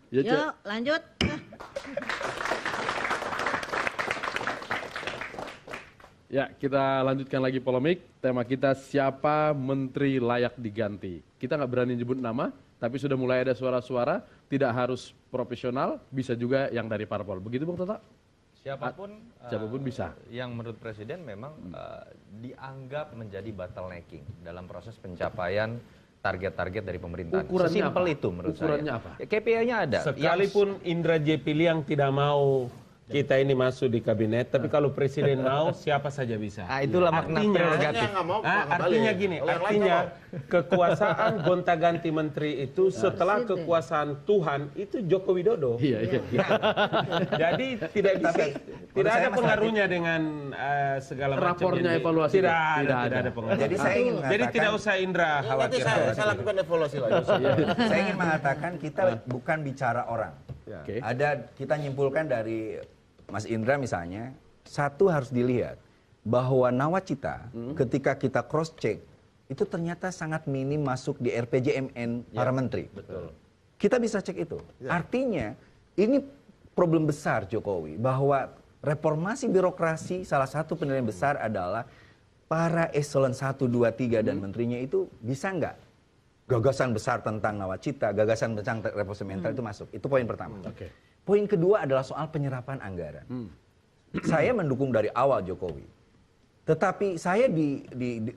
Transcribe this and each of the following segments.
Ya, Cek. Yuk, lanjut. Ya, kita lanjutkan lagi polemik. Tema kita siapa menteri layak diganti. Kita nggak berani nyebut nama, tapi sudah mulai ada suara-suara. Tidak harus profesional, bisa juga yang dari parpol. Begitu Bang Tota? Siapapun bisa. Yang menurut Presiden memang dianggap menjadi bottlenecking dalam proses pencapaian target-target dari pemerintahan. Ukurannya Sesimpel apa? itu menurut Ukurannya saya. apa? Ya, KPI-nya ada. Sekalipun Indra J. Piliang tidak mau kita ini masuk di kabinet, tapi kalau presiden mau, siapa saja bisa. Itulah makna prerogatif. Artinya gini, artinya kekuasaan gonta-ganti menteri itu setelah kekuasaan Tuhan itu Joko Widodo. Iya, iya. Jadi tidak bisa, tidak ada pengaruhnya dengan segala macam. Rapornya Jadi, evaluasi tidak tidak ada ada. pengaruh. Jadi saya ingin Jadi mengatakan, tidak usah Indra Nanti khawatir. saya lakukan evaluasi lagi. saya ingin mengatakan kita bukan bicara orang. Oke. Ada kita nyimpulkan dari Mas Indra misalnya, satu harus dilihat bahwa nawacita ketika kita cross check itu ternyata sangat minim masuk di RPJMN para menteri. Betul. Kita bisa cek itu. Artinya ini problem besar Jokowi bahwa reformasi birokrasi salah satu penilaian besar adalah para eselon 1, 2, 3 dan menterinya itu bisa nggak gagasan besar tentang nawacita, gagasan tentang reformasi mental itu masuk. Itu poin pertama. Oke. Poin kedua adalah soal penyerapan anggaran. Saya mendukung dari awal Jokowi. Tetapi saya di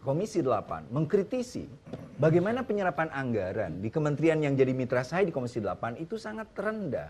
Komisi 8 mengkritisi bagaimana penyerapan anggaran di kementerian yang jadi mitra saya di Komisi 8 itu sangat rendah.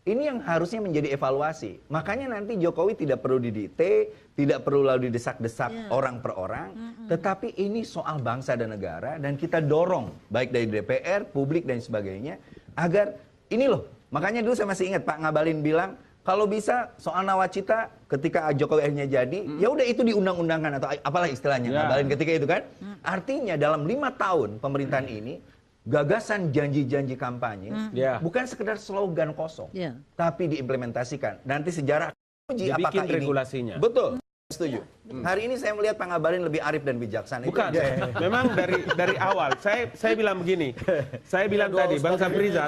Ini yang harusnya menjadi evaluasi. Makanya nanti Jokowi tidak perlu didikte, tidak perlu lalu didesak-desak orang per orang. Tetapi ini soal bangsa dan negara dan kita dorong baik dari DPR, publik dan sebagainya agar ini loh. Makanya dulu saya masih ingat Pak Ngabalin bilang kalau bisa soal nawacita ketika Jokowi akhirnya jadi, ya udah itu diundang-undangkan atau apalah istilahnya Ngabalin ketika itu kan. Artinya dalam 5 tahun pemerintahan ini gagasan janji-janji kampanye bukan sekedar slogan kosong, tapi diimplementasikan. Nanti sejarah uji apakah ini regulasinya. betul. Setuju. Hari ini saya melihat Pak Ngabalin lebih arif dan bijaksana. Bukan, memang dari awal saya bilang begini, saya bilang tadi Bang Saprizal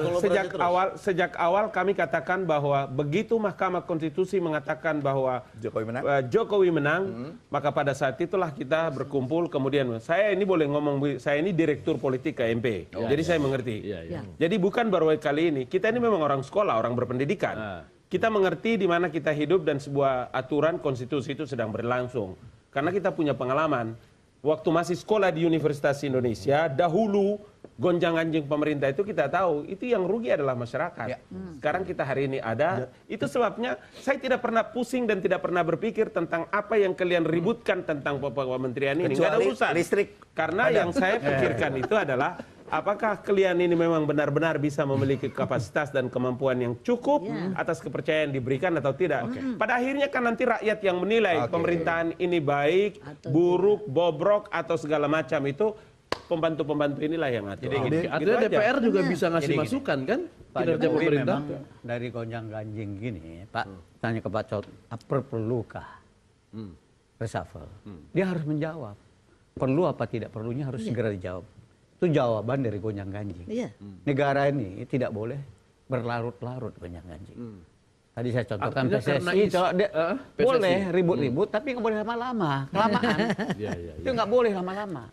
sejak awal kami katakan bahwa begitu Mahkamah Konstitusi mengatakan bahwa Jokowi menang, maka pada saat itulah kita berkumpul kemudian saya ini boleh ngomong, saya ini direktur politik KMP, jadi saya mengerti. Jadi bukan baru kali ini, kita ini memang orang sekolah, orang berpendidikan. Kita mengerti di mana kita hidup dan sebuah aturan konstitusi itu sedang berlangsung. Karena kita punya pengalaman. Waktu masih sekolah di Universitas Indonesia, dahulu gonjang-ganjing pemerintah itu kita tahu, itu yang rugi adalah masyarakat. Sekarang kita hari ini ada, itu sebabnya saya tidak pernah pusing dan tidak pernah berpikir tentang apa yang kalian ributkan tentang kementerian ini. Nggak ada urusan. Listrik. Karena yang saya pikirkan itu adalah apakah kalian ini memang benar-benar bisa memiliki kapasitas dan kemampuan yang cukup atas kepercayaan diberikan atau tidak. Pada akhirnya kan nanti rakyat yang menilai pemerintahan ini baik, buruk, bobrok atau segala macam itu pembantu-pembantu inilah yang ngatur. Artinya DPR juga bisa ngasih masukan kan? Pak Kinerja Jokowi pemerintah. memang dari gonjang ganjing gini, Pak, tanya ke Pak Cot, perlukah reshuffle? Dia harus menjawab. Perlu apa tidak perlunya harus segera dijawab. Itu jawaban dari gonjang ganjing. Negara ini tidak boleh berlarut-larut gonjang ganjing. Tadi saya contohkan PSSI, boleh ribut-ribut, tapi nggak boleh lama-lama, kelamaan. Itu nggak boleh lama-lama.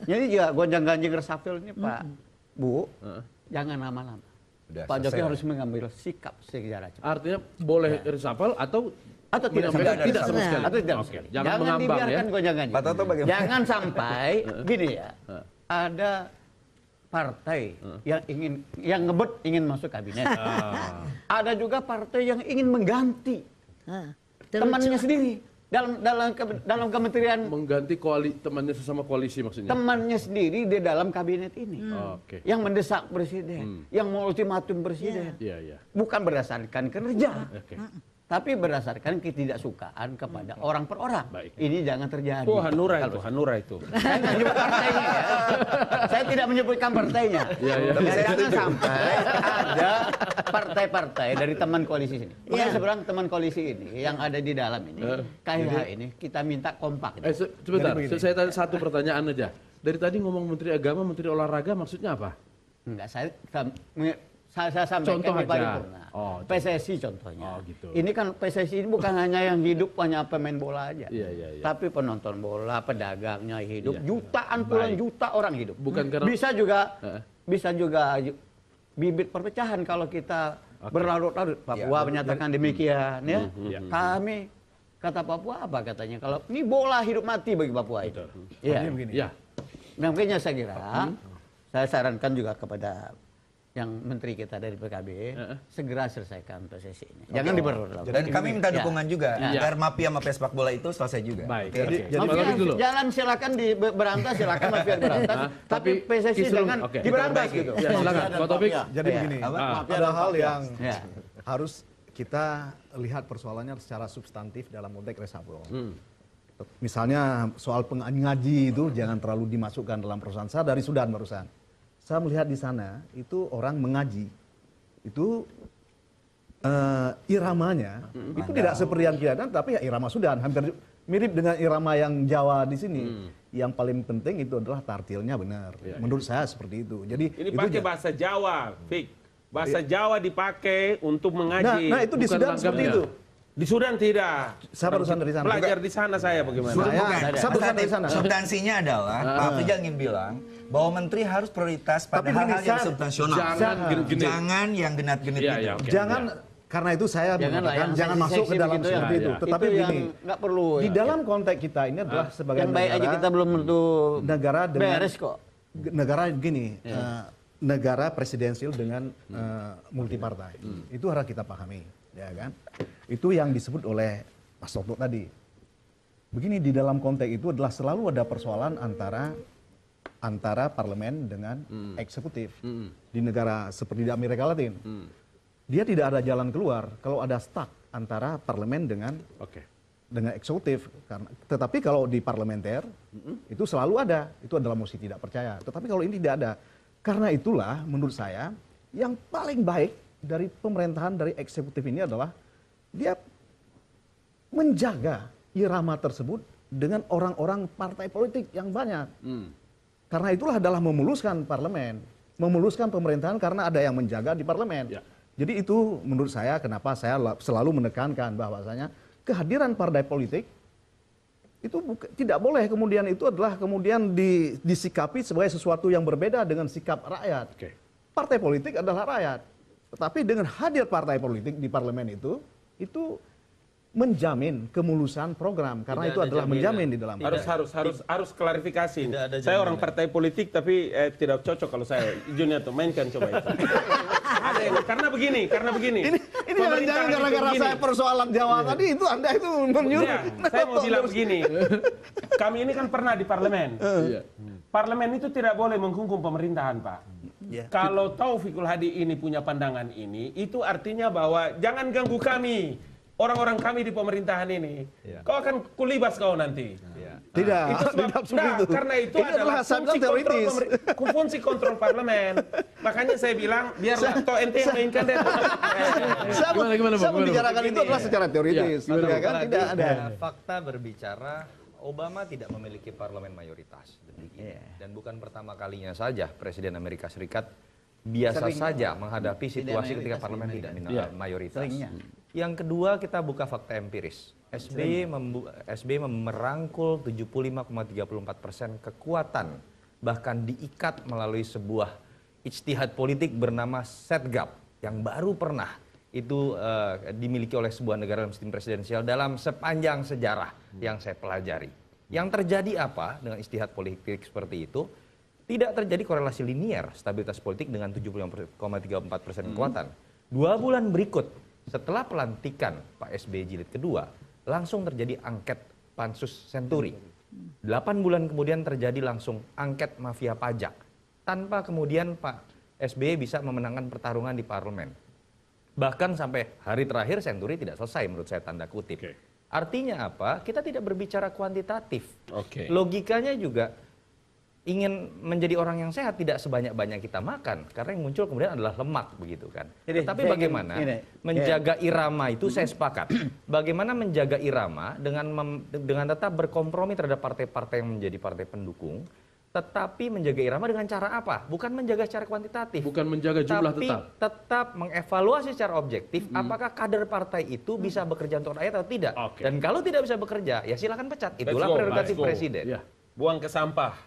Jadi juga gonjang ganjing reshuffle ini Pak, Bu, jangan lama-lama. Pak Jokowi harus mengambil sikap secara cepat. Artinya boleh reshuffle atau tidak sama sekali. Tidak sama sekali. Atau tidak sama sekali. Jangan Jangan mengambang, dibiarkan ya. gonjang-ganjing. Pak Toto bagaimana? Jangan sampai gini ya. Ada partai yang ngebet ingin masuk kabinet. Ada juga partai yang ingin mengganti temannya sendiri dalam kementerian, mengganti temannya sesama koalisi maksudnya. temannya sendiri di dalam kabinet ini. Yang mendesak presiden, yang mau ultimatum presiden. Bukan berdasarkan kinerja. Tapi berdasarkan ketidaksukaan kepada orang per orang. Ini jangan terjadi. Oh, Hanura itu. Saya nggak menyebut partainya ya. Saya tidak menyebutkan partainya. Jangan sampai ada partai-partai dari teman koalisi ini. Makanya saya bilang teman koalisi ini yang ada di dalam ini, KH ini kita minta kompak. Sebentar, saya tanya satu pertanyaan aja. Dari tadi ngomong Menteri Agama, Menteri Olahraga maksudnya apa? Enggak, saya sampaikan Contoh di aja. paripurna. Oh, PSSI contohnya. Oh, gitu. Ini kan PSSI ini bukan hanya yang hidup hanya pemain bola aja. Iya, iya, iya. Tapi penonton bola, pedagangnya hidup, Iya. jutaan puluhan Baik. juta orang hidup. Bukan karena- Bisa juga bibit perpecahan kalau kita berlarut-larut. Papua menyatakan demikian ya. Kami kata Papua apa katanya? Kalau ini bola hidup mati bagi Papua itu. Iya. Ya. Nah, makanya saya kira saya sarankan juga kepada yang menteri kita dari PKB segera selesaikan PSSI ini. Jangan diperlukan. Dan kami minta Ya. dukungan juga Ya. agar mafia mafia sepak bola itu selesai juga. Baik. Oke. Oke. Mafia Pak Topik dulu. jalan silakan berantas, silakan mafia berantas, tapi PSSI kisruh- jangan oke. diberantas Diperbaiki. gitu. Ya, silakan. Pak Topik. Jadi begini, ada hal yang Ya. harus kita lihat persoalannya secara substantif dalam konteks reshuffle. Misalnya soal ngaji itu jangan terlalu dimasukkan dalam perusahaan. Saya dari Sudan barusan. Saya melihat di sana itu orang mengaji. Itu iramanya itu tidak seperti yang kita dan tapi ya irama Sudan hampir mirip dengan irama yang Jawa di sini. Yang paling penting itu adalah tartilnya benar. Menurut saya seperti itu. Jadi Ini itu pakai bahasa Jawa, Fik. Bahasa Jawa dipakai untuk mengaji. nah itu di Bukan Sudan seperti langgamnya. itu. Di Sudan tidak. Saya barusan dari sana. Belajar di sana saya bagaimana. Saya barusan dari sana. Substansinya adalah Pak Frijal ingin bilang bahwa menteri harus prioritas pada Tapi hal-hal gini, yang saya- substansional. Jangan genit-genit. Jangan yang genit-genit Iya, gitu. iya, oke. Jangan karena itu saya Janganlah mengatakan yang jangan masuk ke seksi-seksi dalam begitu seperti ya. itu. Ya. Tetapi Itu yang begini, nggak perlu. di ya. dalam konteks kita ini adalah sebagai Yang baik aja negara, kita belum tentu negara dengan beres kok. negara gini, negara presidensial dengan multipartai. Itu harus kita pahami, ya kan? Itu yang disebut oleh Mas Toto tadi. Begini di dalam konteks itu adalah selalu ada persoalan antara parlemen dengan eksekutif. Di negara seperti di Amerika Latin. Dia tidak ada jalan keluar kalau ada stuck antara parlemen dengan Oke. eksekutif. Tetapi kalau di parlementer itu selalu ada, itu adalah mosi tidak percaya. Tetapi kalau ini tidak ada, karena itulah menurut saya yang paling baik dari pemerintahan dari eksekutif ini adalah dia menjaga irama tersebut dengan orang-orang partai politik yang banyak. Karena itulah adalah memuluskan parlemen, memuluskan pemerintahan karena ada yang menjaga di parlemen. Ya. Jadi itu menurut saya kenapa saya selalu menekankan bahwasanya kehadiran partai politik itu tidak boleh kemudian itu adalah kemudian disikapi sebagai sesuatu yang berbeda dengan sikap rakyat. Oke. Partai politik adalah rakyat. Tetapi dengan hadir partai politik di parlemen itu menjamin kemulusan program karena Tidak itu ada adalah jaminan. menjamin di dalam Harus klarifikasi. Tidak ada Saya orang jaminan. partai politik tapi tidak cocok kalau saya. Junior mainkan coba itu. Ada yang, karena begini. ini jangan-jangan gara-gara saya persoalan Jawa tadi itu Anda itu menyuruh. Ya, saya mau bilang begini. Kami ini kan pernah di parlemen. Iya. Parlemen itu tidak boleh menghukum pemerintahan, Pak. Kalau Taufikul Hadi ini punya pandangan ini, itu artinya bahwa jangan ganggu kami. Orang-orang kami di pemerintahan ini. Kau akan kulibas kau nanti. Tidak, Itu sebab, tidak seperti nah, itu. karena itu Ini adalah saya bilang teoritis. fungsi kontrol parlemen. Makanya saya bilang biarlah toh ente yang mainkan deh. Saya Gimana, saya Bang? membicarakan itu adalah secara teoritis, Ya, ya kan? Tidak ada. Fakta berbicara, Obama tidak memiliki parlemen mayoritas. Dan bukan pertama kalinya saja Presiden Amerika Serikat biasa saja menghadapi situasi ketika parlemen tidak mayoritas. Seringnya. Yang kedua, kita buka fakta empiris. SBY merangkul 75,34% kekuatan, bahkan diikat melalui sebuah ijtihad politik bernama Setgap yang baru pernah itu dimiliki oleh sebuah negara dalam sistem presidensial dalam sepanjang sejarah yang saya pelajari. Yang terjadi apa dengan ijtihad politik seperti itu? Tidak terjadi korelasi linier stabilitas politik dengan 75,34% kekuatan. 2 bulan berikut setelah pelantikan Pak SBY jilid kedua, langsung terjadi angket pansus Senturi. 8 bulan kemudian terjadi langsung angket mafia pajak. Tanpa kemudian Pak SBY bisa memenangkan pertarungan di parlemen. Bahkan sampai hari terakhir Senturi tidak selesai menurut saya tanda kutip. Oke. Artinya apa? Kita tidak berbicara kuantitatif. Oke. Logikanya juga ingin menjadi orang yang sehat tidak sebanyak-banyak kita makan karena yang muncul kemudian adalah lemak begitu kan. Jadi, Tapi saya bagaimana ingin- menjaga irama itu saya sepakat. Bagaimana menjaga irama dengan tetap berkompromi terhadap partai-partai yang menjadi partai pendukung, tetapi menjaga irama dengan cara apa? Bukan menjaga secara kuantitatif. Bukan menjaga jumlah tapi tetap mengevaluasi secara objektif apakah kader partai itu bisa bekerja untuk rakyat atau tidak. Oke. Dan kalau tidak bisa bekerja, ya silakan pecat. Itulah go, prerogatif let's go. presiden. Ya. Buang ke sampah.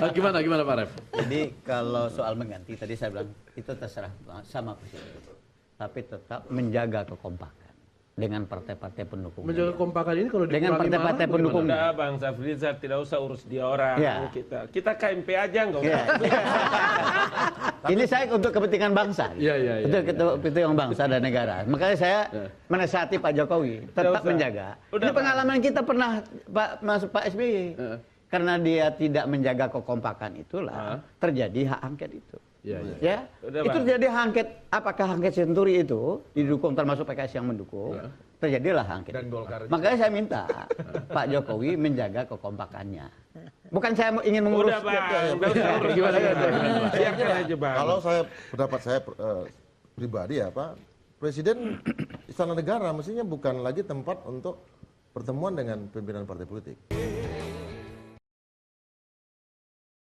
Gimana Pak Ref? Jadi kalau soal mengganti tadi saya bilang itu terserah sama presiden. Tapi tetap menjaga kekompakan dengan partai-partai pendukung. Menjaga kekompakan ini kalau Dengan dikurangi partai-partai marah, pendukung. Udah Bang Safrizal, tidak usah urus dia orang. Ya. Kita KMP aja nggak Ya. usah. Ini saya untuk kepentingan bangsa. Iya, iya, iya, Untuk iya. kepentingan bangsa dan negara. Makanya saya menasihati Pak Jokowi tetap usah. menjaga. Udah, Ini Pak. pengalaman kita pernah masuk Pak SBY. Karena dia tidak menjaga kekompakan itulah terjadi hak angket itu. Iya, iya. Ya, Udah, itu Bang. terjadi hak angket. Apakah angket Senturi itu didukung termasuk PKS yang mendukung? Terjadilah hak angket. Dan itu. Golkar juga. Makanya saya minta Pak Jokowi menjaga kekompakannya. Bukan saya ingin mengurus. Udah Bang, nggak usah urus. Gimana, Siapkan aja Bang. Kalau saya pendapat saya pribadi ya Pak, Presiden Istana Negara mestinya bukan lagi tempat untuk pertemuan dengan pimpinan partai politik.